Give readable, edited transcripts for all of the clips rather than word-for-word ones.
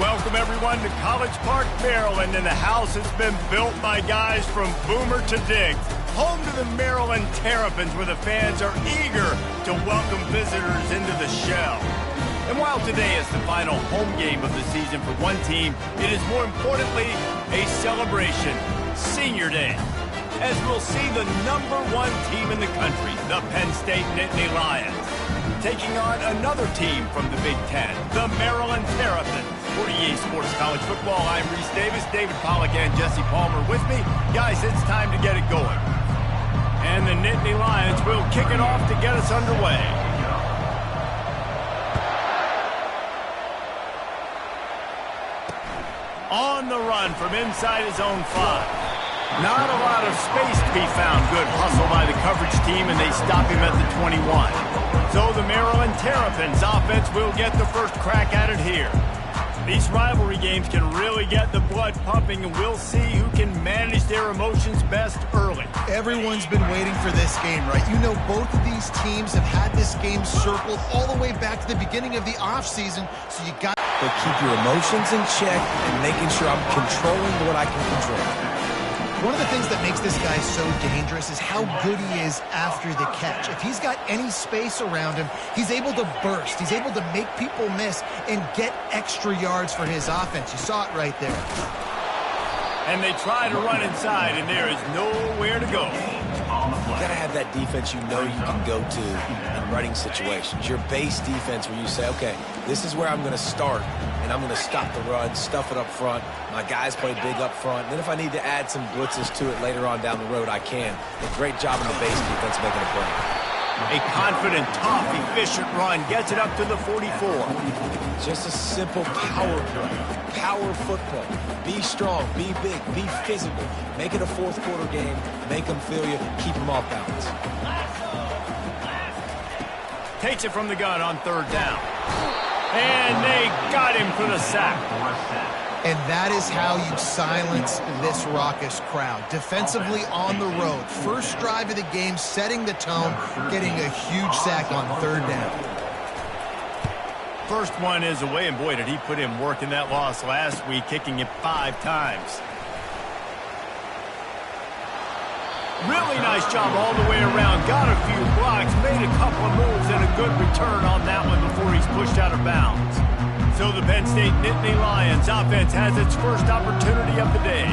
Welcome, everyone, to College Park, Maryland, and the house has been built by guys from Boomer to Diggs. Home to the Maryland Terrapins, where the fans are eager to welcome visitors into the shell. And while today is the final home game of the season for one team, it is more importantly a celebration, Senior Day, as we'll see the #1 team in the country, the Penn State Nittany Lions, taking on another team from the Big Ten, the Maryland Terrapins. For EA Sports College Football, I'm Reese Davis, David Pollack, and Jesse Palmer with me. Guys, it's time to get it going. And the Nittany Lions will kick it off to get us underway. On the run from inside his own 5. Not a lot of space to be found. Good hustle by the coverage team, and they stop him at the 21. So the Maryland Terrapins offense will get the first crack at it here. These rivalry games can really get the blood pumping, and we'll see who can manage their emotions best early. Everyone's been waiting for this game, right? You know, both of these teams have had this game circled all the way back to the beginning of the offseason, so you got to keep your emotions in check and making sure I'm controlling what I can control. One of the things that makes this guy so dangerous is how good he is after the catch. If he's got any space around him, he's able to burst. He's able to make people miss and get extra yards for his offense. You saw it right there. And they try to run inside, and there is nowhere to go. You got to have that defense you know you can go to in running situations. Your base defense where you say, okay, this is where I'm going to start, and I'm going to stop the run, stuff it up front. My guys play big up front. Then if I need to add some blitzes to it later on down the road, I can. A great job in the base defense making a play. A confident, tough, efficient run gets it up to the 44. Just a simple power play. Power football. Be strong, be big, be physical. Make it a fourth quarter game. Make them feel you. Keep them off balance. Takes it from the gun on 3rd down. And they got him for the sack. And that is how you silence this raucous crowd. Defensively on the road. First drive of the game, setting the tone, getting a huge sack on 3rd down. First one is away, and boy, did he put in work in that loss last week, kicking it 5 times. Really nice job all the way around. Got a few blocks, made a couple of moves, and a good return on that one before he's pushed out of bounds. So the Penn State Nittany Lions offense has its first opportunity of the day.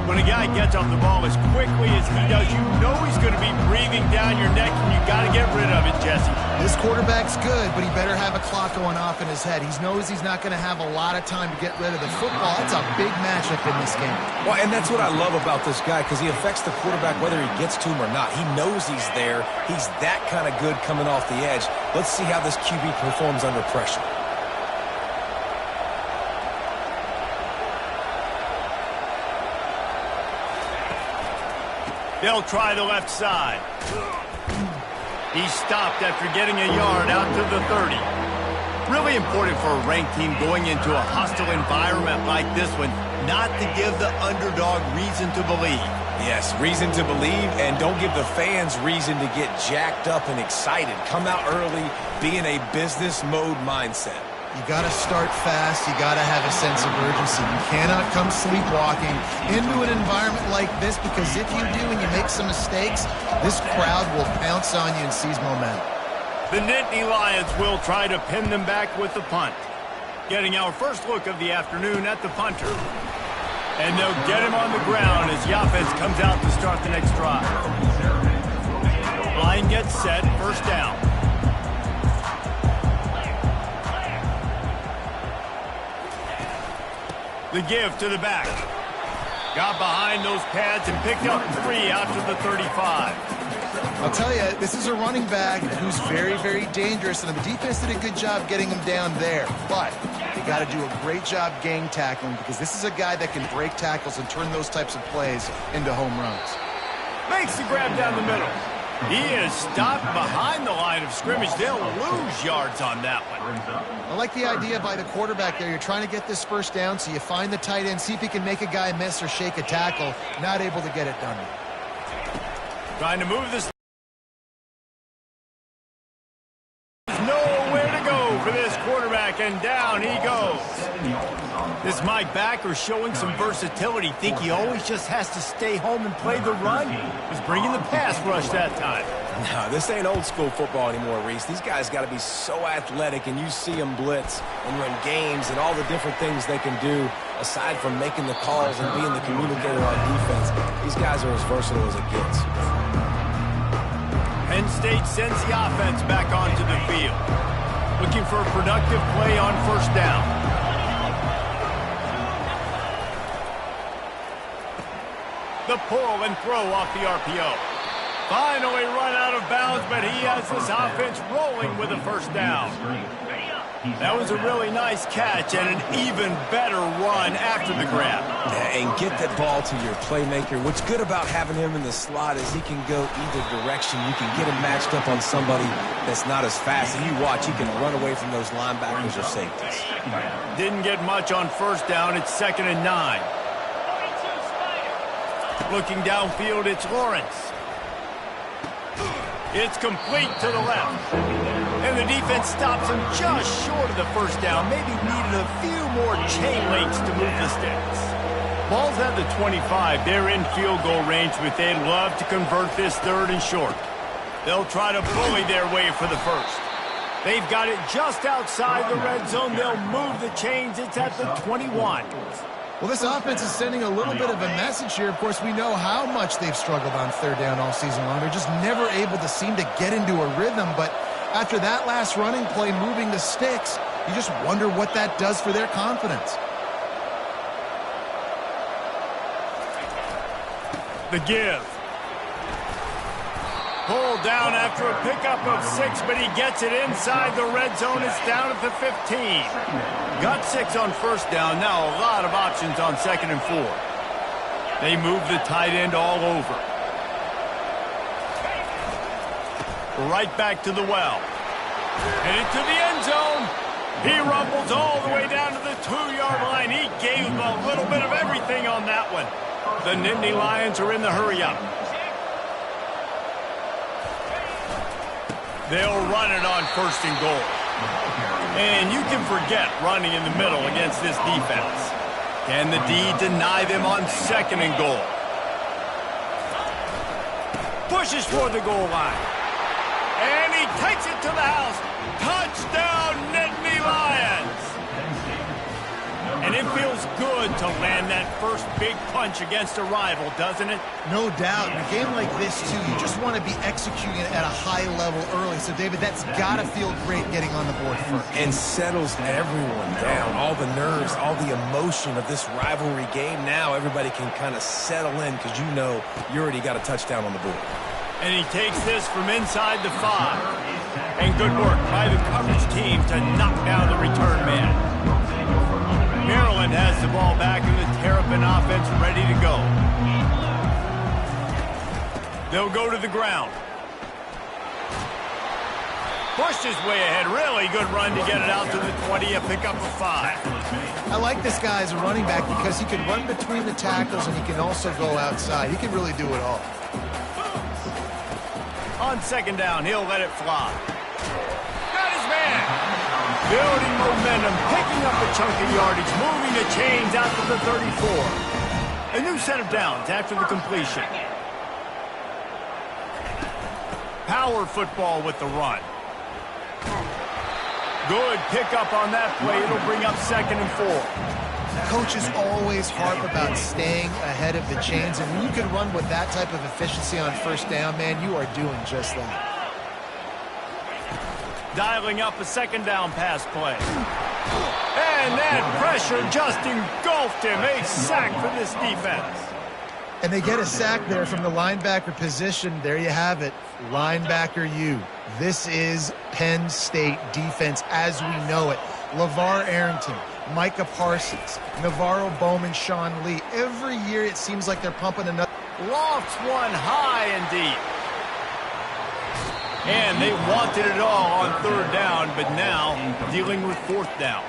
When a guy gets off the ball as quickly as he does, you know he's going to be breathing down your neck, and you got to get rid of it, Jesse. This quarterback's good, but he better have a clock going off in his head. He knows he's not going to have a lot of time to get rid of the football. It's a big matchup in this game. Well, and that's what I love about this guy, because he affects the quarterback whether he gets to him or not. He knows he's there. He's that kind of good coming off the edge. Let's see how this QB performs under pressure. They'll try the left side. He stopped after getting a yard out to the 30. Really important for a ranked team going into a hostile environment like this one, not to give the underdog reason to believe. Yes, reason to believe, and don't give the fans reason to get jacked up and excited. Come out early, be in a business mode mindset. You got to start fast. You got to have a sense of urgency. You cannot come sleepwalking into an environment like this, because if you do and you make some mistakes, this crowd will pounce on you and seize momentum. The Nittany Lions will try to pin them back with the punt. Getting our first look of the afternoon at the punter. And they'll get him on the ground as the offense comes out to start the next drive. Line gets set, 1st down. The give to the back. Got behind those pads and picked up 3 out to the 35. I'll tell you, this is a running back who's very, very dangerous, and the defense did a good job getting him down there. But you got to do a great job gang tackling, because this is a guy that can break tackles and turn those types of plays into home runs. Makes the grab down the middle. He is stopped behind the line of scrimmage. They'll lose yards on that one. I like the idea by the quarterback there. You're trying to get this first down, so you find the tight end, see if he can make a guy miss or shake a tackle. Not able to get it done. Trying to move this. There's nowhere to go for this this quarterback, and down he goes. This Mike backer showing some versatility. Think he always just has to stay home and play the run? He's bringing the pass rush that time. No, this ain't old school football anymore, Reese. These guys got to be so athletic, and you see them blitz and run games and all the different things they can do aside from making the calls and being the communicator on defense. These guys are as versatile as it gets. Penn State sends the offense back onto the field. Looking for a productive play on first down. The pull and throw off the RPO. Finally run out of bounds, but he has this offense rolling with a first down. That was a really nice catch and an even better run after the grab. Yeah, and get that ball to your playmaker. What's good about having him in the slot is he can go either direction. You can get him matched up on somebody that's not as fast. And you watch, he can run away from those linebackers or safeties. Didn't get much on first down. It's 2nd and 9. Looking downfield, it's Lawrence. It's complete to the left. And the defense stops him just short of the first down. Maybe needed a few more chain links to move the sticks. Ball's at the 25. They're in field goal range, but they'd love to convert this 3rd and short. They'll try to bully their way for the first. They've got it just outside the red zone. They'll move the chains. It's at the 21. Well, this offense is sending a little bit of a message here. Of course, we know how much they've struggled on 3rd down all season long. They're just never able to seem to get into a rhythm. But after that last running play, moving the sticks, you just wonder what that does for their confidence. The give. Pulled down after a pickup of 6, but he gets it inside the red zone. It's down at the 15. Got 6 on first down. Now a lot of options on 2nd and 4. They move the tight end all over. Right back to the well. And into the end zone. He rumbles all the way down to the 2-yard line. He gave him a little bit of everything on that one. The Nittany Lions are in the hurry-up. They'll run it on 1st and goal. And you can forget running in the middle against this defense. Can the D deny them on 2nd and goal? Pushes for the goal line. And he takes it to the house. Touchdown, Nittany Lions! And it feels good to land that first big punch against a rival, doesn't it? No doubt. In a game like this, too, you just want to be executing it at a high level early. So, David, that's got to feel great getting on the board first. And settles everyone down. All the nerves, all the emotion of this rivalry game. Now everybody can kind of settle in because you know you already got a touchdown on the board. And he takes this from inside the 5. And good work by the coverage team to knock down the return man. Maryland has the ball back and the Terrapin offense ready to go. They'll go to the ground. Pushed his way ahead. Really good run to get it out to the 20, a pickup of 5. I like this guy as a running back because he can run between the tackles and he can also go outside. He can really do it all. On 2nd down, he'll let it fly. Got his man. Building momentum, picking up a chunk of yardage, moving the chains out to the 34. A new set of downs after the completion. Power football with the run. Good pickup on that play. It'll bring up 2nd and 4. Coaches always harp about staying ahead of the chains, and when you can run with that type of efficiency on first down, man, you are doing just that. Dialing up a 2nd down pass play. And that pressure just engulfed him. A sack for this defense. And they get a sack there from the linebacker position. There you have it. Linebacker U. This is Penn State defense as we know it. LeVar Arrington, Micah Parsons, Navarro Bowman, Sean Lee. Every year it seems like they're pumping another. Lofts one high and deep. And they wanted it all on 3rd down, but now dealing with 4th down.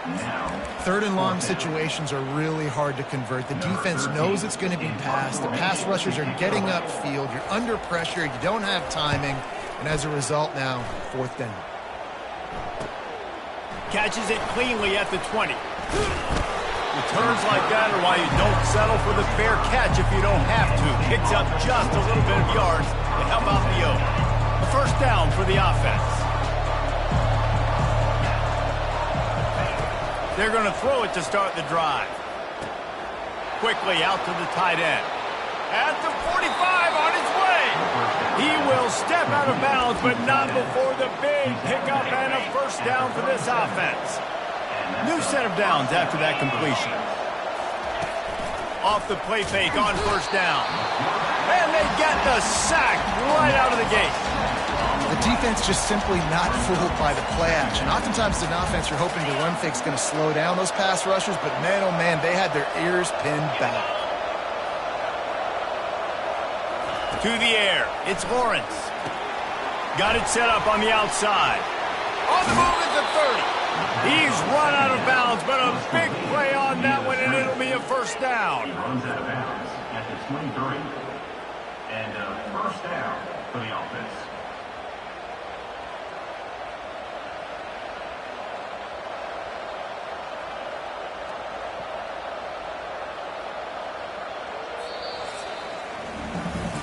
3rd and long situations are really hard to convert. The defense knows it's going to be passed. The pass rushers are getting upfield. You're under pressure. You don't have timing. And as a result now, 4th down. Catches it cleanly at the 20. Returns like that are why you don't settle for the fair catch if you don't have to. Picks up just a little bit of yards to help out the O. A first down for the offense. They're going to throw it to start the drive. Quickly out to the tight end. At the 45 on his way. He will step out of bounds, but not before the big pickup and a first down for this offense. New set of downs after that completion. Off the play fake on first down. And they get the sack right out of the gate. The defense just simply not fooled by the play action. Oftentimes in offense, you're hoping the run fake's going to slow down those pass rushers, but man, oh man, they had their ears pinned back. To the air, it's Lawrence. Got it set up on the outside. On the move at the 30. He's run out of bounds, but a big play on that one, and it'll be a first down. He runs out of bounds at the 23. And a first down for the offense.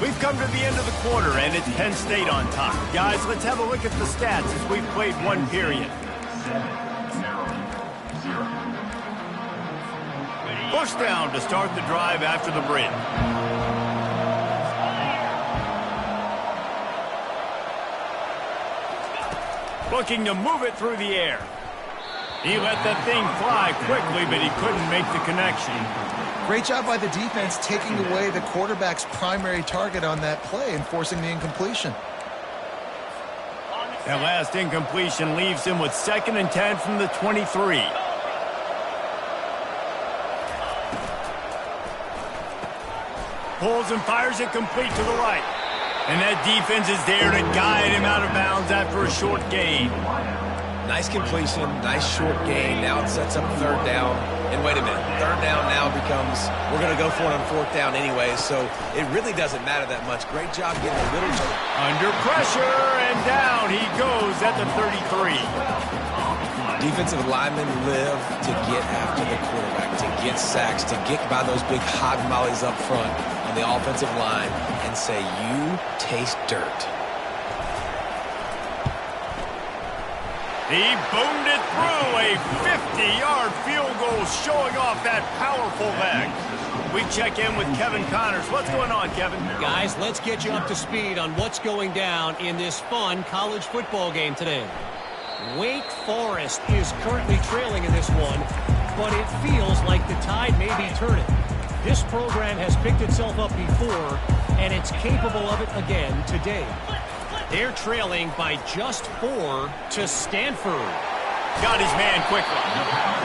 We've come to the end of the quarter, and it's Penn State on top. Guys, let's have a look at the stats as we've played one period. 7, Maryland, 0. First down to start the drive after the bridge. Looking to move it through the air. He let that thing fly quickly, but he couldn't make the connection. Great job by the defense taking away the quarterback's primary target on that play and forcing the incompletion. That last incompletion leaves him with 2nd and 10 from the 23. Pulls and fires it complete to the right. And that defense is there to guide him out of bounds after a short gain. Nice completion, nice short gain. Now it sets up 3rd down. And wait a minute, 3rd down now becomes, we're going to go for it on 4th down anyway, so it really doesn't matter that much. Great job getting a little... Under pressure, and down he goes at the 33. Defensive linemen live to get after the quarterback, to get sacks, to get by those big hog mollies up front on the offensive line and say, you taste dirt. He boomed it through a 50-yard field goal, showing off that powerful leg. We check in with Kevin Connors. What's going on, Kevin? Guys, let's get you up to speed on what's going down in this fun college football game today. Wake Forest is currently trailing in this one, but it feels like the tide may be turning. This program has picked itself up before, and it's capable of it again today. They're trailing by just 4 to Stanford. Got his man quickly.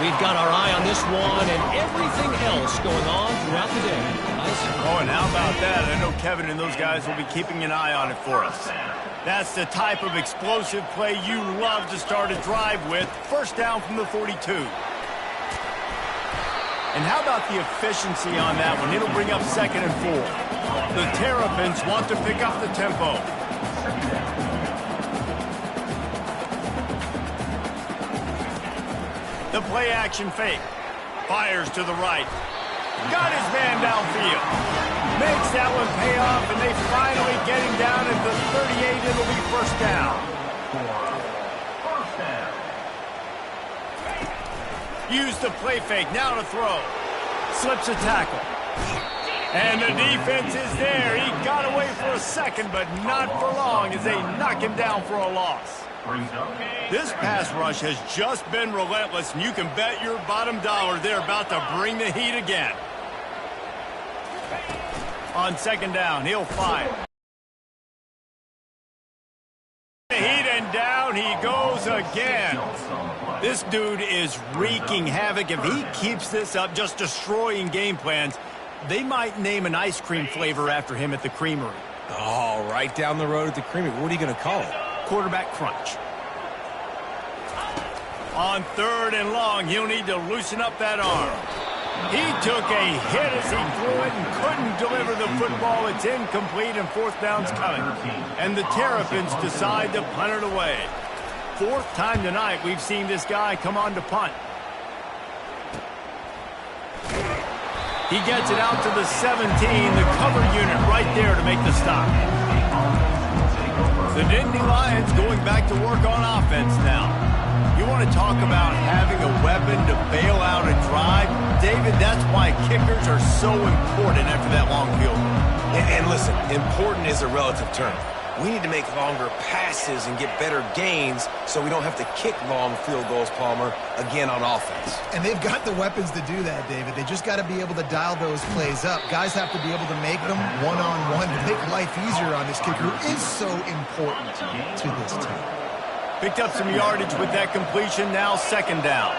We've got our eye on this one and everything else going on throughout the day. Oh, and how about that? I know Kevin and those guys will be keeping an eye on it for us. That's the type of explosive play you love to start a drive with. First down from the 42. And how about the efficiency on that one? It'll bring up 2nd and 4. The Terrapins want to pick up the tempo. The play action fake. Fires to the right. Got his man downfield. Makes that one pay off, and they finally get him down at the 38. It'll be first down. Use the play fake. Now to throw. Slips a tackle. And the defense is there. He got away for a second, but not for long as they knock him down for a loss. This pass rush has just been relentless, and you can bet your bottom dollar they're about to bring the heat again. On 2nd down, he'll fire. The heat, and down he goes again. This dude is wreaking havoc. If he keeps this up, just destroying game plans, they might name an ice cream flavor after him at the creamery. Oh, right down the road at the creamery. What are you going to call it? Quarterback crunch. On 3rd and long, he'll need to loosen up that arm. He took a hit as he threw it and couldn't deliver the football. It's incomplete, and 4th down's coming. And the Terrapins decide to punt it away. 4th time tonight we've seen this guy come on to punt. He gets it out to the 17, the cover unit right there to make the stop. The Nittany Lions going back to work on offense now. You want to talk about having a weapon to bail out a drive? David, that's why kickers are so important after that long field goal. And listen, important is a relative term. We need to make longer passes and get better gains so we don't have to kick long field goals, Palmer, again on offense. And they've got the weapons to do that, David. They just got to be able to dial those plays up. Guys have to be able to make them one-on-one to make life easier on this kicker, who is so important to this team. Picked up some yardage with that completion. Now 2nd down.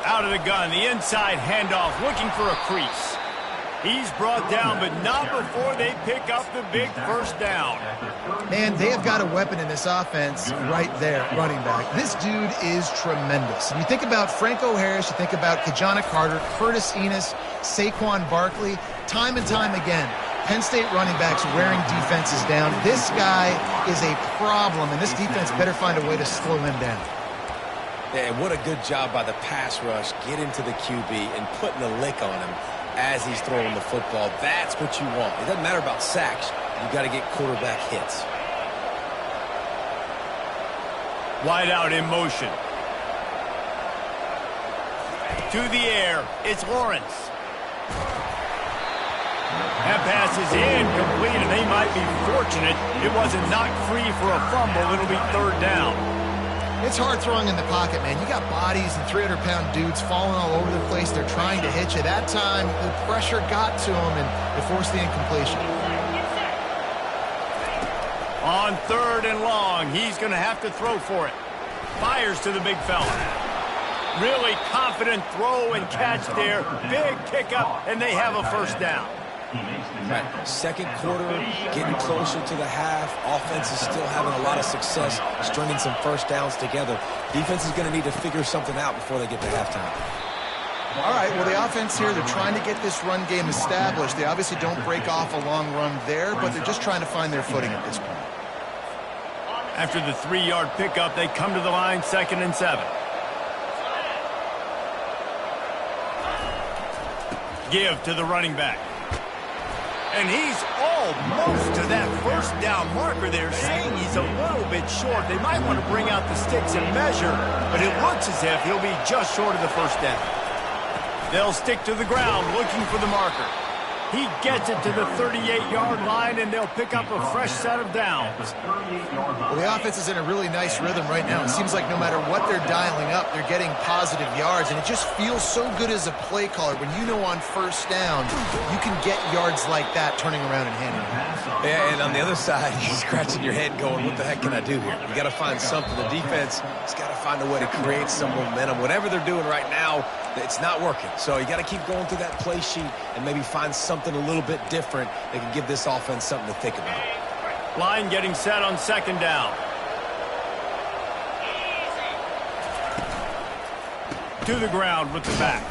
Out of the gun, the inside handoff, looking for a crease. He's brought down, but not before they pick up the big 1st down. Man, they have got a weapon in this offense right there, running back. This dude is tremendous. And you think about Franco Harris, you think about Kajana Carter, Curtis Enos, Saquon Barkley, time and time again, Penn State running backs wearing defenses down. This guy is a problem, and this defense better find a way to slow him down. Yeah, what a good job by the pass rush, getting to the QB and putting a lick on him as he's throwing the football. That's what you want. It doesn't matter about sacks. You've got to get quarterback hits. Wide out in motion. To the air. It's Lawrence. That pass is incomplete, and they might be fortunate it wasn't knocked free for a fumble. It'll be 3rd down. It's hard throwing in the pocket, man. You got bodies and 300-pound dudes falling all over the place. They're trying to hit you. That time, the pressure got to him, and it forced the incompletion. On 3rd and long, he's going to have to throw for it. Fires to the big fella. Really confident throw and catch there. Big pickup, and they have a 1st down. Right. 2nd quarter, getting closer to the half. Offense is still having a lot of success stringing some 1st downs together. Defense is going to need to figure something out before they get to halftime. All right, well, the offense here, they're trying to get this run game established. They obviously don't break off a long run there, but they're just trying to find their footing at this point. After the 3-yard pickup, they come to the line, 2nd and 7. Give to the running back. And he's almost to that 1st down marker there, saying he's a little bit short. They might want to bring out the sticks and measure, but it looks as if he'll be just short of the 1st down. They'll stick to the ground looking for the marker. He gets it to the 38-yard line, and they'll pick up a fresh set of downs. Well, the offense is in a really nice rhythm right now. It seems like no matter what they're dialing up, they're getting positive yards, and it just feels so good as a play caller when you know on 1st down you can get yards like that turning around and handing it. Yeah, and on the other side, you're scratching your head going, what the heck can I do here? You got to find something. The defense has got to find a way to create some momentum. Whatever they're doing right now, it's not working. So you got to keep going through that play sheet and maybe find something a little bit different that can give this offense something to think about. Line getting set on 2nd down. To the ground with the back.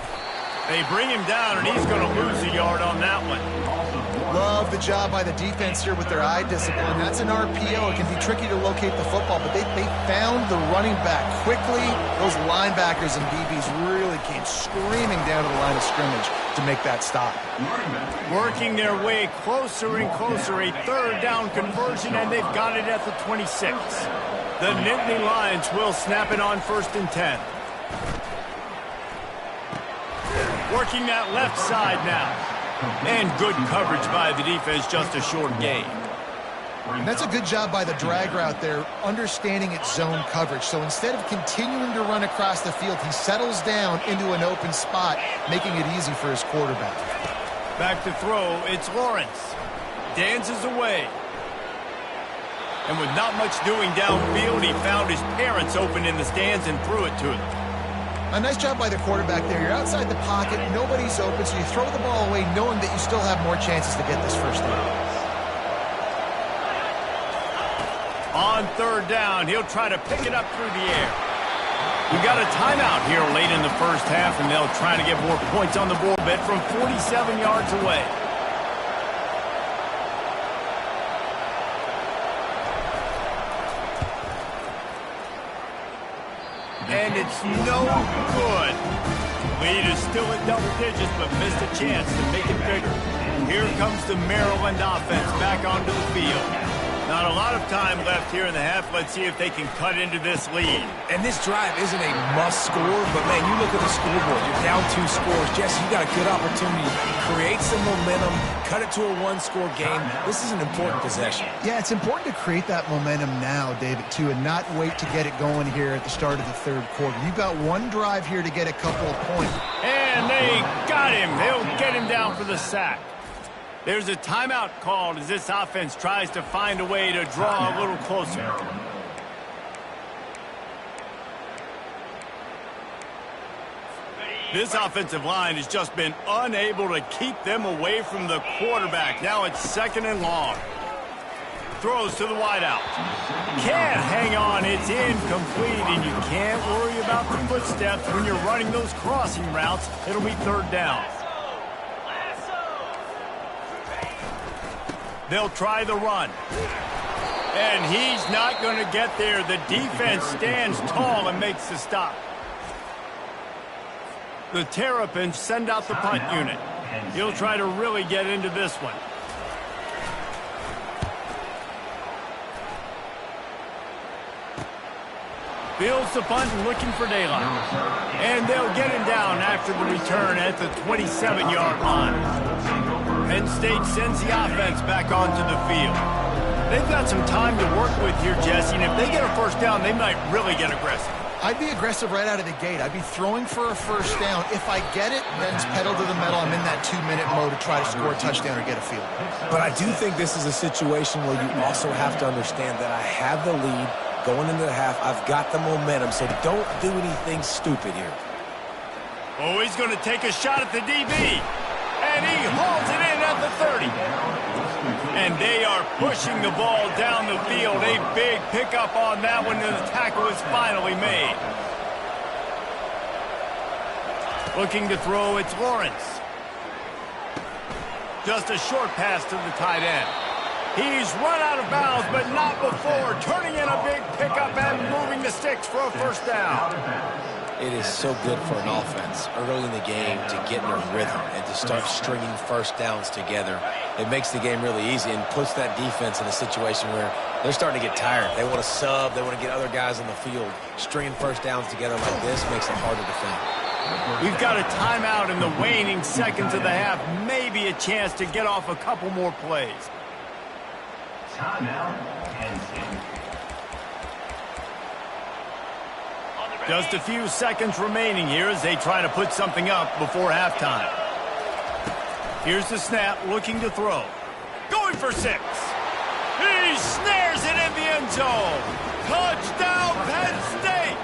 They bring him down, and he's going to lose a yard on that one. Love the job by the defense here with their eye discipline. That's an RPO. It can be tricky to locate the football, but they found the running back quickly. Those linebackers and DBs really came screaming down to the line of scrimmage to make that stop. Working their way closer and closer. A 3rd down conversion, and they've got it at the 26. The Nittany Lions will snap it on 1st and 10. Working that left side now. And good coverage by the defense, just a short gain. And that's a good job by the drag route there, understanding its zone coverage. So instead of continuing to run across the field, he settles down into an open spot, making it easy for his quarterback. Back to throw, it's Lawrence. Dances away. And with not much doing downfield, he found his parents open in the stands and threw it to them. A nice job by the quarterback there. You're outside the pocket, nobody's open, so you throw the ball away knowing that you still have more chances to get this 1st down. On 3rd down, he'll try to pick it up through the air. We've got a timeout here late in the 1st half, and they'll try to get more points on the board bet from 47 yards away. and it's no good. Lead is still at double digits, but missed a chance to make it bigger. Here comes the Maryland offense back onto the field. Not a lot of time left here in the half. Let's see if they can cut into this lead. And this drive isn't a must score, but, man, you look at the scoreboard. You're down 2 scores. Jesse, you got a good opportunity to create some momentum, cut it to a 1-score game. This is an important possession. Yeah, it's important to create that momentum now, David, too, and not wait to get it going here at the start of the third quarter. You've got one drive here to get a couple of points. And they got him. They'll get him down for the sack. There's a timeout called as this offense tries to find a way to draw a little closer. This offensive line has just been unable to keep them away from the quarterback. Now it's 2nd and long. Throws to the wideout. Can't hang on. It's incomplete, and you can't worry about the footsteps when you're running those crossing routes. It'll be 3rd down. They'll try the run. And he's not going to get there. The defense stands tall and makes the stop. The Terrapins send out the punt unit. He'll try to really get into this one. Fields the punt and looking for daylight. And they'll get him down after the return at the 27-yard line. Penn State sends the offense back onto the field. They've got some time to work with here, Jesse, and if they get a 1st down, they might really get aggressive. I'd be aggressive right out of the gate. I'd be throwing for a 1st down. If I get it, then it's pedal to the metal. I'm in that 2-minute mode to try to score a touchdown or get a field goal. But I do think this is a situation where you also have to understand that I have the lead going into the half. I've got the momentum, so don't do anything stupid here. Oh, he's going to take a shot at the DB. And he hauls it in at the 30. And they are pushing the ball down the field. A big pickup on that one, and the tackle is finally made. Looking to throw, it's Lawrence. Just a short pass to the tight end. He's run out of bounds, but not before. Turning in a big pickup and moving the sticks for a 1st down. It is so good for an offense early in the game to get in a rhythm and to start stringing 1st downs together. It makes the game really easy and puts that defense in a situation where they're starting to get tired. They want to sub. They want to get other guys on the field. Stringing 1st downs together like this makes it harder to defend. We've got a timeout in the waning seconds of the half. Maybe a chance to get off a couple more plays. Timeout, Penn State. Just a few seconds remaining here as they try to put something up before halftime. Here's the snap, looking to throw. Going for 6. He snares it in the end zone. Touchdown, Penn State!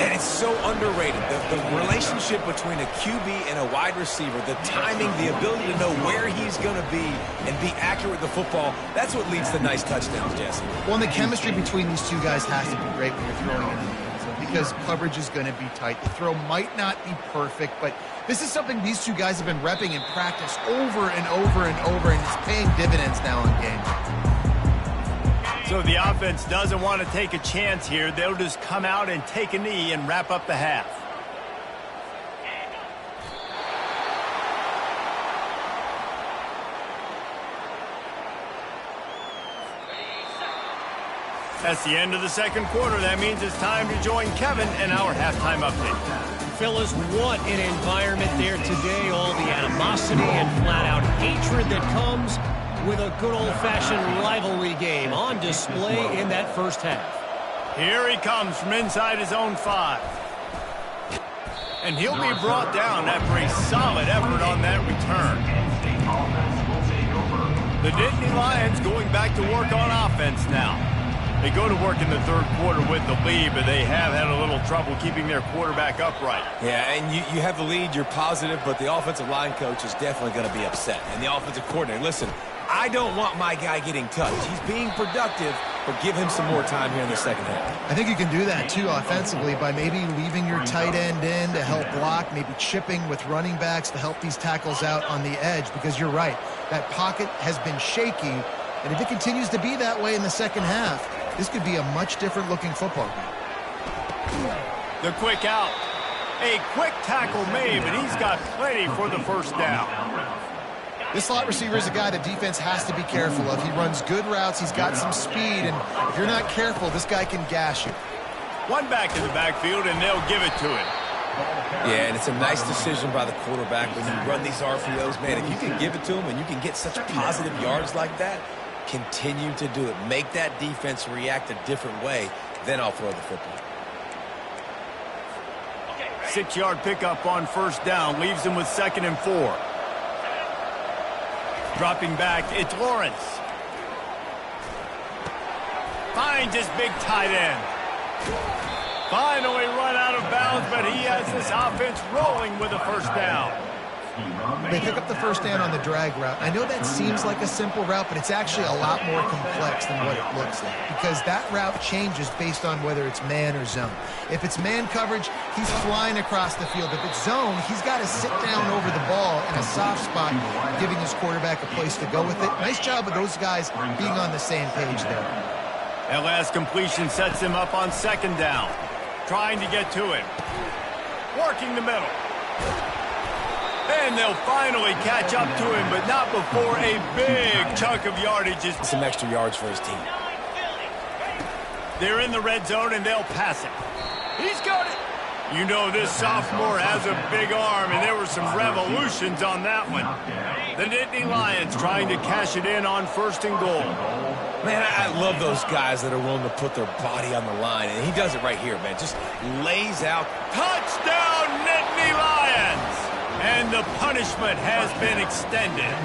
And it's so underrated. The relationship between a QB and a wide receiver, the timing, the ability to know where he's going to be and be accurate with the football, that's what leads to nice touchdowns, Jesse. Well, and the chemistry between these two guys has to be great when you're throwing in the end zone because coverage is going to be tight. The throw might not be perfect, but this is something these two guys have been repping in practice over and over and over, and it's paying dividends now in games. So the offense doesn't want to take a chance here. They'll just come out and take a knee and wrap up the half. That's the end of the 2nd quarter. That means it's time to join Kevin in our halftime update. Fellas, what an environment there today. All the animosity and flat-out hatred that comes with a good old-fashioned rivalry game on display in that 1st half. Here he comes from inside his own 5. And he'll be brought down after a solid effort on that return. The Nittany Lions going back to work on offense now. They go to work in the 3rd quarter with the lead, but they have had a little trouble keeping their quarterback upright. Yeah, and you have the lead, you're positive, but the offensive line coach is definitely going to be upset. And the offensive coordinator, listen, I don't want my guy getting touched. He's being productive, but give him some more time here in the 2nd half. I think you can do that, too, offensively, by maybe leaving your tight end in to help block, maybe chipping with running backs to help these tackles out on the edge, because you're right. That pocket has been shaky, and if it continues to be that way in the 2nd half, this could be a much different looking football game. The quick out. A quick tackle made, but he's got plenty for the first down. This slot receiver is a guy the defense has to be careful of. He runs good routes. He's got some speed, and if you're not careful, this guy can gash you. One back in the backfield, and they'll give it to him. Yeah, and it's a nice decision by the quarterback when you run these RPOs. Man, if you can give it to him and you can get such positive yards like that, continue to do it. Make that defense react a different way, then I'll throw the football. 6-yard pickup on first down leaves him with 2nd and 4. Dropping back, it's Lawrence. Finds his big tight end. Finally run out of bounds, but he has this offense rolling with a first down. They pick up the first down on the drag route. I know that seems like a simple route, but it's actually a lot more complex than what it looks like, because that route changes based on whether it's man or zone. If it's man coverage, he's flying across the field. If it's zone, he's got to sit down over the ball in a soft spot, giving his quarterback a place to go with it. Nice job of those guys being on the same page there. That last completion sets him up on 2nd down. Trying to get to it. Working the middle. And they'll finally catch up to him, but not before a big chunk of yardage is... Some extra yards for his team. They're in the red zone, and they'll pass it. He's got it. You know this sophomore has a big arm, and there were some revolutions on that one. The Nittany Lions trying to cash it in on 1st and goal. Man, I love those guys that are willing to put their body on the line, and he does it right here, man. Just lays out. Touchdown, Nittany Lions! And the punishment has been extended.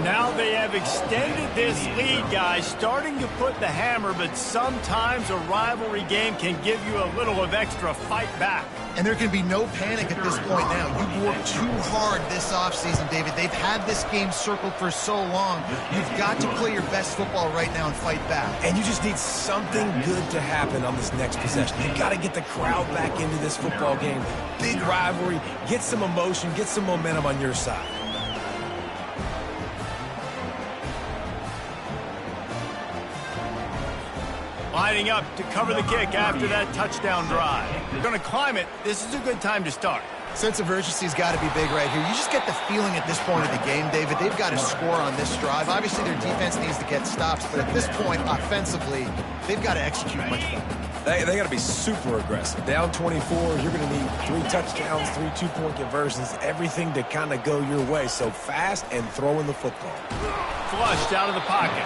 Now they have extended this lead, guys, starting to put the hammer, but sometimes a rivalry game can give you a little of extra fight back. And there can be no panic at this point now. You've worked too hard this offseason, David. They've had this game circled for so long. You've got to play your best football right now and fight back. And you just need something good to happen on this next possession. You've got to get the crowd back into this football game. Big rivalry. Get some emotion. Get some momentum on your side. Lining up to cover the kick after that touchdown drive. They're going to climb it. This is a good time to start. Sense of urgency's got to be big right here. You just get the feeling at this point of the game, David, they've got to score on this drive. Obviously, their defense needs to get stops, but at this point, offensively, they've got to execute much better. They got to be super aggressive. Down 24, you're going to need 3 touchdowns, 3 two-point conversions, everything to kind of go your way. So fast and throwing the football. Flushed out of the pocket.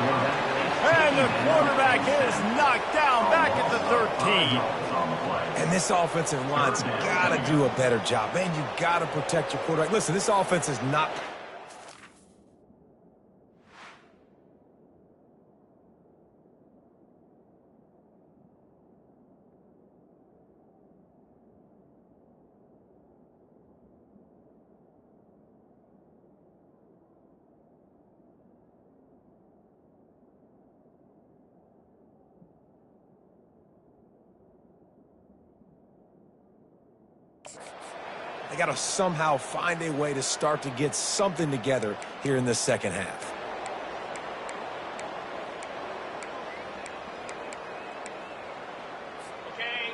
And the quarterback is knocked down back at the 13. And this offensive line's got to do a better job. Man, you got to protect your quarterback. Listen, this offense is not... They got to somehow find a way to start to get something together here in the second half.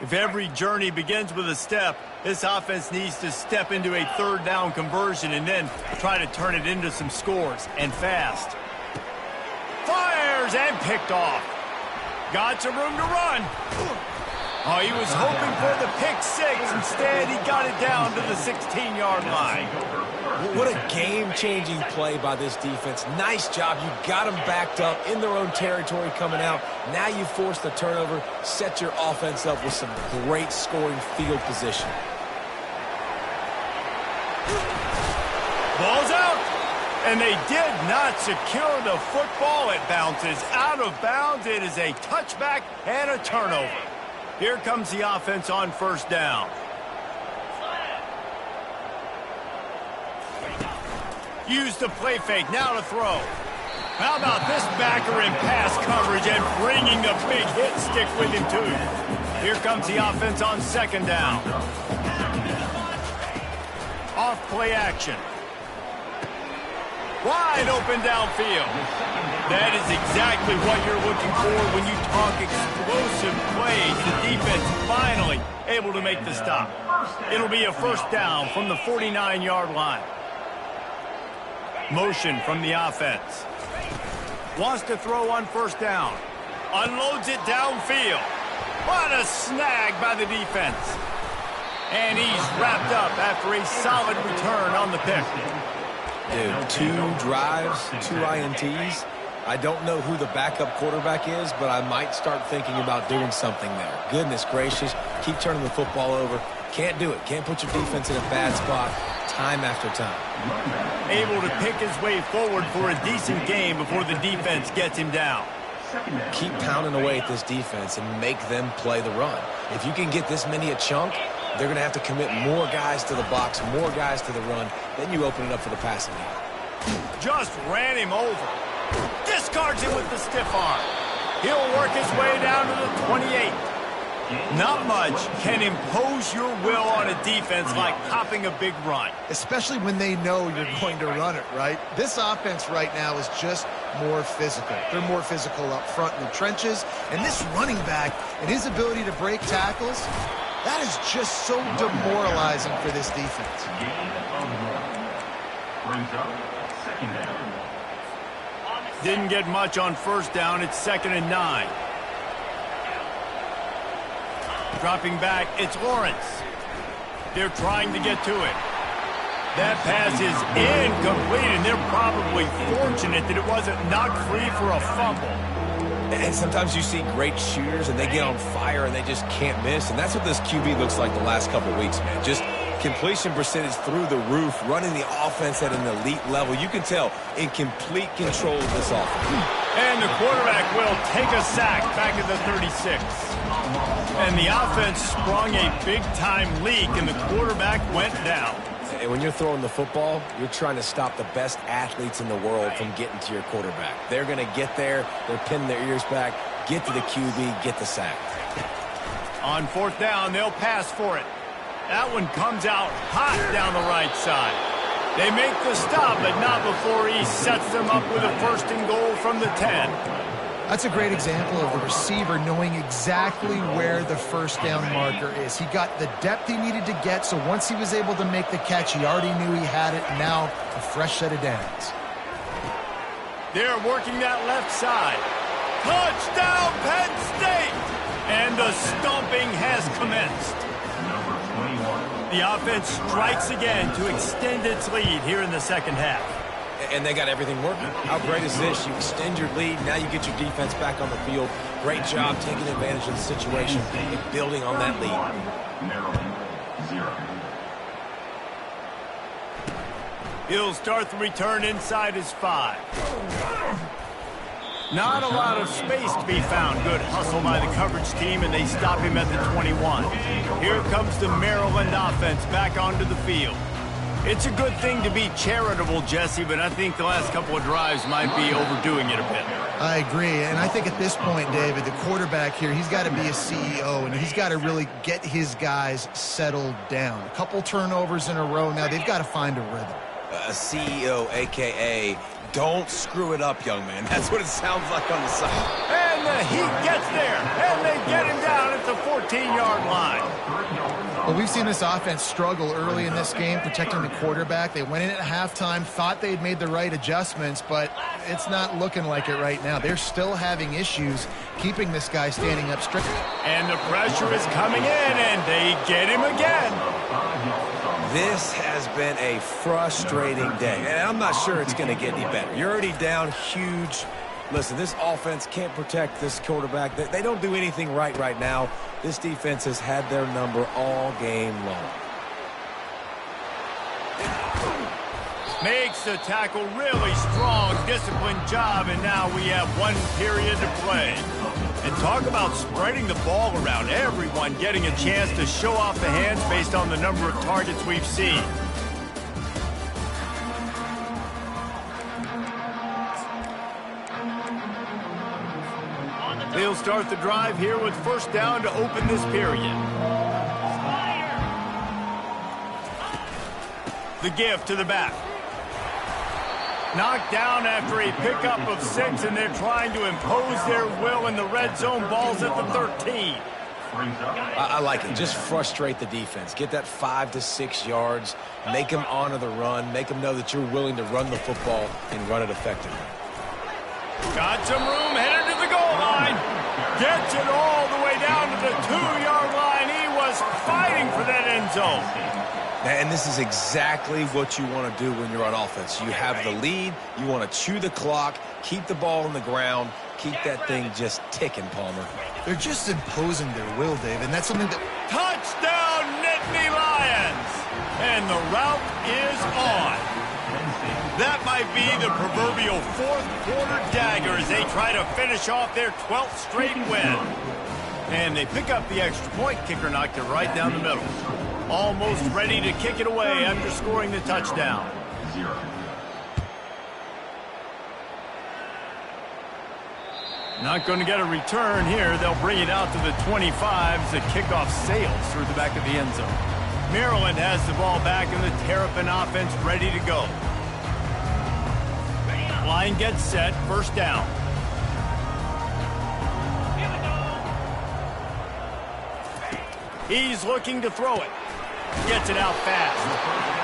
If every journey begins with a step, this offense needs to step into a 3rd down conversion and then try to turn it into some scores, and fast. Fires and picked off. Got some room to run. Oh, he was hoping for the pick 6. Instead, he got it down to the 16-yard line. What a game-changing play by this defense. Nice job. You got them backed up in their own territory coming out. Now you force the turnover, set your offense up with some great scoring field position. Ball's out. And they did not secure the football. It bounces out of bounds. It is a touchback and a turnover. Here comes the offense on 1st down. Use the play fake, now to throw. How about this backer in pass coverage and bringing the big hit stick with him too. Here comes the offense on 2nd down. Off play action. Wide open downfield. That is exactly what you're looking for when you talk explosive plays. The defense finally able to make the stop. It'll be a first down from the 49-yard line. Motion from the offense. Wants to throw on first down. Unloads it downfield. What a snag by the defense. And he's wrapped up after a solid return on the pick. Dude, 2 drives, 2 INTs. I don't know who the backup quarterback is, but I might start thinking about doing something there. Goodness gracious, keep turning the football over. Can't do it. Can't put your defense in a bad spot time after time. Able to pick his way forward for a decent game before the defense gets him down. Keep pounding away at this defense and make them play the run. If you can get this many a chunk, they're going to have to commit more guys to the box, more guys to the run. Then you open it up for the passing game. Just ran him over. Discards him with the stiff arm. He'll work his way down to the 28. Not much can impose your will on a defense like popping a big run. Especially when they know you're going to run it, right? This offense right now is just more physical. They're more physical up front in the trenches. And this running back and his ability to break tackles, that is just so demoralizing for this defense. Brings up second down. Didn't get much on first down. It's 2nd and 9. Dropping back, it's Lawrence. They're trying to get to it. That pass is incomplete, and they're probably fortunate that it wasn't knocked free for a fumble. And sometimes you see great shooters, and they get on fire, and they just can't miss. And that's what this QB looks like the last couple of weeks, man. Just completion percentage through the roof, running the offense at an elite level. You can tell in complete control of this offense. And the quarterback will take a sack back at the 36. And the offense sprung a big-time leak, and the quarterback went down. And when you're throwing the football, you're trying to stop the best athletes in the world from getting to your quarterback. They're going to get there. They're pinning their ears back, get to the QB, get the sack. On 4th down, they'll pass for it. That one comes out hot down the right side. They make the stop, but not before he sets them up with a 1st and goal from the 10. That's a great example of the receiver knowing exactly where the first down marker is. He got the depth he needed to get, so once he was able to make the catch, he already knew he had it. Now, a fresh set of downs. They're working that left side. Touchdown, Penn State! And the stomping has commenced. The offense strikes again to extend its lead here in the 2nd half. And they got everything working. How great is this? You extend your lead. Now you get your defense back on the field. Great job taking advantage of the situation and building on that lead. Maryland, 0. He'll start the return inside his 5. Not a lot of space to be found. Good hustle by the coverage team, and they stop him at the 21. Here comes the Maryland offense back onto the field. It's a good thing to be charitable, Jesse, but I think the last couple of drives might be overdoing it a bit. I agree, and I think at this point, David, the quarterback here, he's got to be a CEO, and he's got to really get his guys settled down. A couple turnovers in a row. Now they've got to find a rhythm. A CEO, a.k.a. don't screw it up, young man. That's what it sounds like on the side. And the Heat gets there, and they get him down at the 14-yard line. Well, we've seen this offense struggle early in this game, protecting the quarterback. They went in at halftime, thought they'd made the right adjustments, but it's not looking like it right now. They're still having issues keeping this guy standing up straight. And the pressure is coming in, and they get him again. This has been a frustrating day, and I'm not sure it's going to get any better. You're already down huge. Listen, this offense can't protect this quarterback. They don't do anything right now. This defense has had their number all game long. Makes the tackle really strong, disciplined job, and now we have 1 period to play. And talk about spreading the ball around. Everyone getting a chance to show off the hands based on the number of targets we've seen. They'll start the drive here with first down to open this period. The give to the back. Knocked down after a pickup of 6, and they're trying to impose their will in the red zone. Ball's at the 13. I like it. Just frustrate the defense. Get that 5 to 6 yards. Make them honor the run. Make them know that you're willing to run the football and run it effectively. Got some room, headed to the goal line. Gets it all the way down to the 2-yard line. He was fighting for that end zone. And this is exactly what you want to do when you're on offense. You have the lead. You want to chew the clock, keep the ball on the ground, keep that thing just ticking, Palmer. They're just imposing their will, Dave, and that's something that... Touchdown, Nittany Lions! And the route is on. That might be the proverbial fourth-quarter dagger as they try to finish off their 12th straight win. And they pick up the extra point. Kicker knocked it right down the middle. Almost ready to kick it away after scoring the touchdown. Not going to get a return here. They'll bring it out to the 25 as the kickoff sails through the back of the end zone. Maryland has the ball back and the Terrapin offense ready to go. Line gets set, first down. He's looking to throw it. Gets it out fast.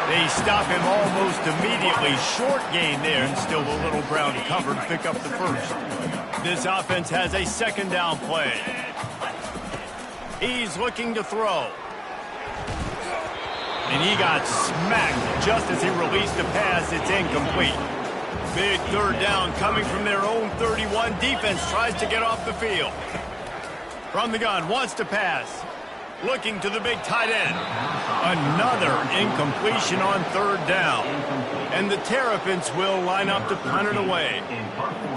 They stop him almost immediately. Short gain there, and still a little ground covered. Pick up the first. This offense has a second down play. He's looking to throw. And he got smacked just as he released the pass. It's incomplete. Big third down coming from their own 31. Defense tries to get off the field. From the gun, wants to pass. Looking to the big tight end. Another incompletion on third down. And the Terrapins will line up to punt it away.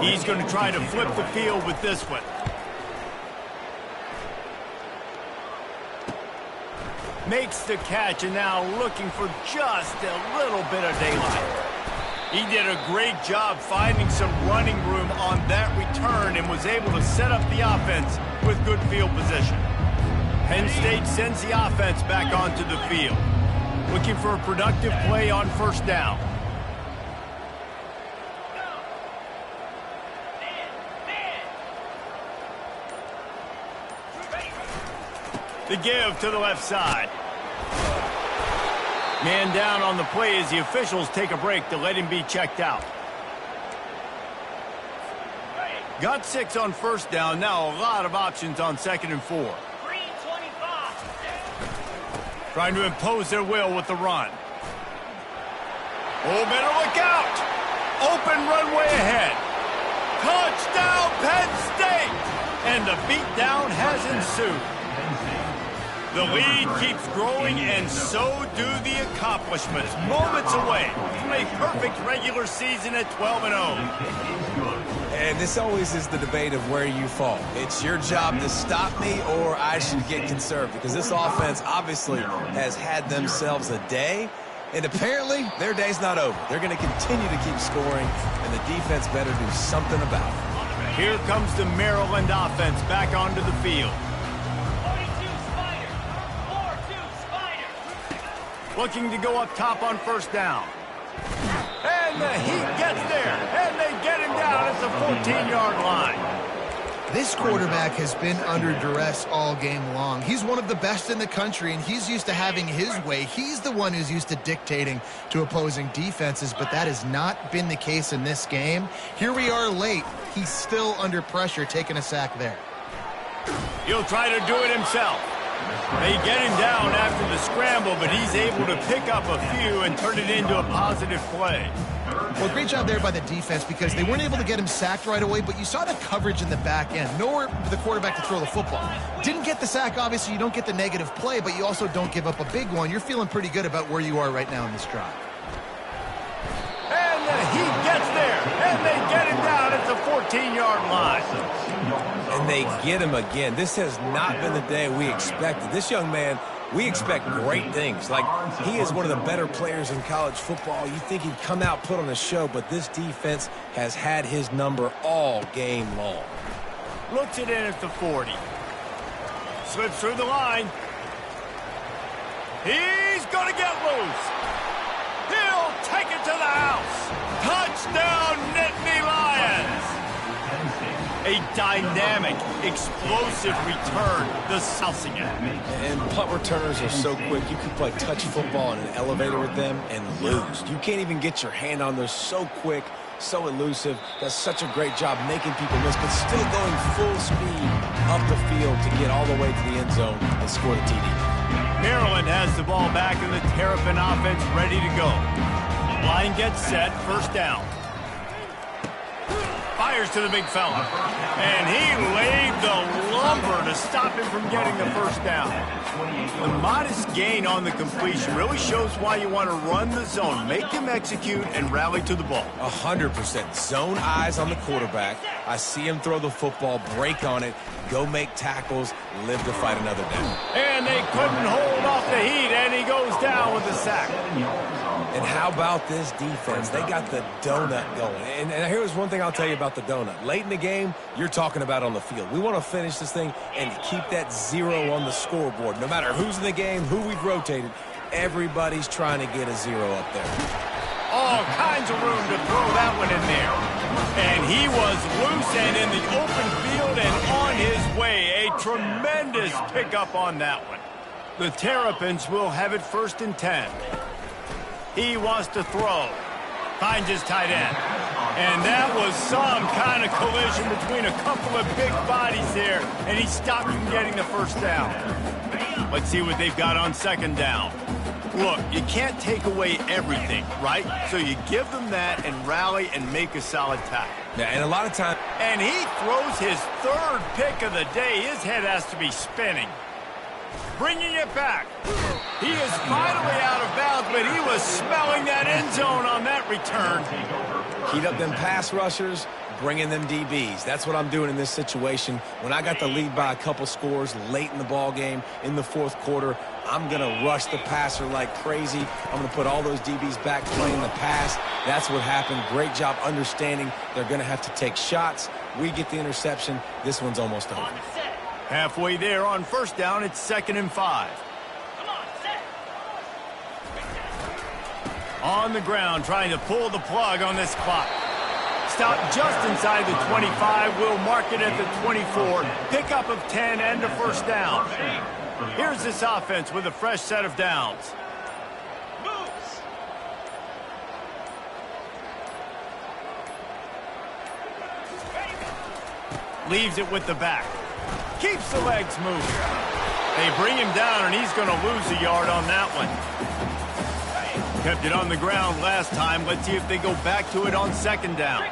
He's going to try to flip the field with this one. Makes the catch and now looking for just a little bit of daylight. He did a great job finding some running room on that return and was able to set up the offense with good field position. Penn State sends the offense back onto the field. Looking for a productive play on first down. The give to the left side. Man down on the play as the officials take a break to let him be checked out. Got 6 on first down. Now a lot of options on 2nd and 4. Trying to impose their will with the run. Oh, better look out. Open runway ahead. Touchdown, Penn State. And the beatdown has ensued. The lead keeps growing, and so do the accomplishments. Moments away from a perfect regular season at 12-0. And this always is the debate of where you fall. It's your job to stop me, or I should get conserved, because this offense obviously has had themselves a day, and apparently their day's not over. They're going to continue to keep scoring, and the defense better do something about it. Here comes the Maryland offense back onto the field. Looking to go up top on first down. And the Heat gets there, and they get him down at the 14-yard line. This quarterback has been under duress all game long. He's one of the best in the country, and he's used to having his way. He's the one who's used to dictating to opposing defenses, but that has not been the case in this game. Here we are late. He's still under pressure, taking a sack there. He'll try to do it himself. They get him down after the scramble, but he's able to pick up a few and turn it into a positive play. Well, great job there by the defense because they weren't able to get him sacked right away, but you saw the coverage in the back end. Nowhere for the quarterback to throw the football. Didn't get the sack, obviously. You don't get the negative play, but you also don't give up a big one. You're feeling pretty good about where you are right now in this drive. And the Heat gets there, and they get him down at the 14-yard line. And they get him again. This has not been the day we expected. This young man, we expect great things. Like, he is one of the better players in college football. You think he'd come out, put on a show, but this defense has had his number all game long. Looks it in at the 40. Slips through the line. He's going to get loose. He'll take it to the house. Touchdown! dynamic, explosive return, the sousing it. And punt returners are so quick. You can play touch football in an elevator with them and lose. You can't even get your hand on them. So quick, so elusive. Does such a great job making people miss, but still going full speed up the field to get all the way to the end zone and score the TD. Maryland has the ball back and the Terrapin offense ready to go. Line gets set, first down. Fires to the big fella. And he laid the lumber to stop him from getting the first down. The modest gain on the completion really shows why you want to run the zone. Make him execute and rally to the ball. 100%. Zone eyes on the quarterback. I see him throw the football, break on it, go make tackles, live to fight another down. And they couldn't hold off the heat, and he goes down with a sack. And how about this defense? They got the donut going. And here's one thing I'll tell you about the donut. Late in the game, you're talking about on the field. We want to finish this thing and keep that 0 on the scoreboard. No matter who's in the game, who we've rotated, everybody's trying to get a 0 up there. All kinds of room to throw that one in there. And he was loose and in the open field and on his way. A tremendous pickup on that one. The Terrapins will have it 1st and 10. He wants to throw. Finds his tight end. And that was some kind of collision between a couple of big bodies there, and he stopped from getting the first down. Let's see what they've got on 2nd down. Look, you can't take away everything, right? So you give them that and rally and make a solid tackle. Yeah, and a lot of times... And he throws his 3rd pick of the day. His head has to be spinning. Bringing it back. He is finally out of bounds, but he was smelling that end zone on that return. Heat up them pass rushers, bring in them DBs. That's what I'm doing in this situation. When I got the lead by a couple scores late in the ball game, in the 4th quarter, I'm going to rush the passer like crazy. I'm going to put all those DBs back playing the pass. That's what happened. Great job understanding they're going to have to take shots. We get the interception. This one's almost over. Halfway there on 1st down, it's 2nd and 5. On the ground, trying to pull the plug on this clock. Stop just inside the 25. We'll mark it at the 24. Pickup of 10 and a 1st down. Here's this offense with a fresh set of downs. Leaves it with the back. Keeps the legs moving. They bring him down, and he's going to lose a yard on that one. Kept it on the ground last time. Let's see if they go back to it on 2nd down.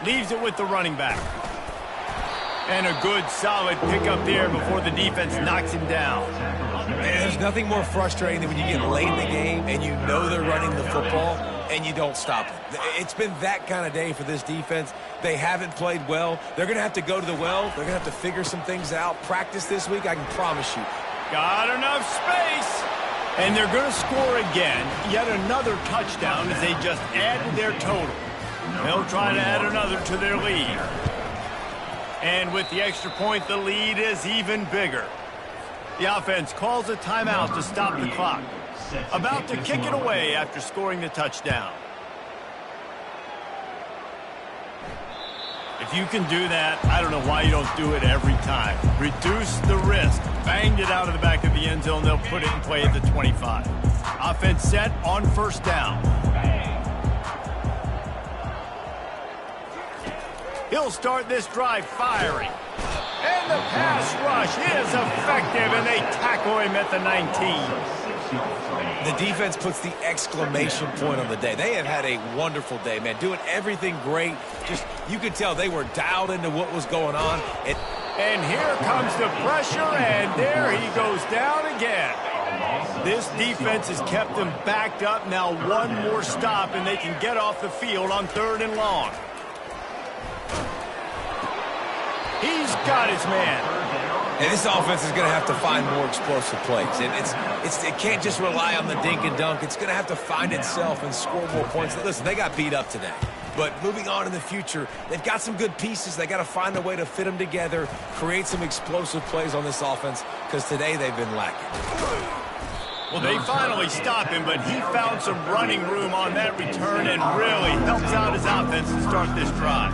Leaves it with the running back. And a good, solid pickup there before the defense knocks him down. Man, there's nothing more frustrating than when you get late in the game and you know they're running the football and you don't stop it. It's been that kind of day for this defense. They haven't played well. They're going to have to go to the well. They're going to have to figure some things out. Practice this week, I can promise you. Got enough space. And they're going to score again. Yet another touchdown as they just added their total. They'll try to add another to their lead. And with the extra point, the lead is even bigger. The offense calls a timeout to stop the clock. About to kick it away after scoring the touchdown. If you can do that, I don't know why you don't do it every time. Reduce the risk. Banged it out of the back of the end zone. They'll put it in play at the 25. Offense set on 1st down. He'll start this drive firing. And the pass rush is effective, and they tackle him at the 19. The defense puts the exclamation point on the day. They have had a wonderful day, man. Doing everything great. Just, you could tell they were dialed into what was going on. And here comes the pressure, and there he goes down again. This defense has kept them backed up. Now one more stop, and they can get off the field on 3rd and long. He's got his man. And this offense is going to have to find more explosive plays. And it can't just rely on the dink and dunk. It's going to have to find itself and score more points. Listen, they got beat up today. But moving on in the future, they've got some good pieces. They got to find a way to fit them together, create some explosive plays on this offense, because today they've been lacking. Well, they finally stopped him, but he found some running room on that return and really helps out his offense to start this drive.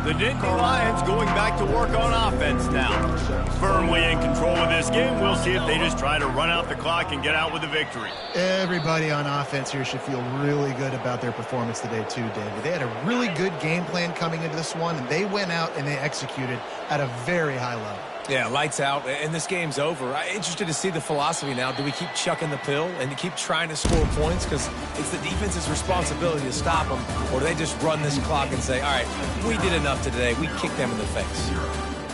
The Nittany Lions going back to work on offense now. Firmly in control of this game. We'll see if they just try to run out the clock and get out with a victory. Everybody on offense here should feel really good about their performance today too, David. They had a really good game plan coming into this one, and they went out and they executed at a very high level. Yeah, lights out, and this game's over. I'm interested to see the philosophy now. Do we keep chucking the pill and to keep trying to score points? Because it's the defense's responsibility to stop them. Or do they just run this clock and say, all right, we did enough today. We kicked them in the face.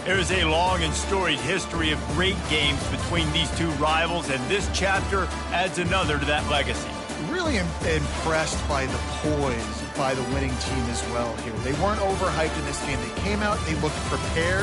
There's a long and storied history of great games between these two rivals, and this chapter adds another to that legacy. Really impressed by the poise by the winning team as well here. They weren't overhyped in this game. They came out, they looked prepared.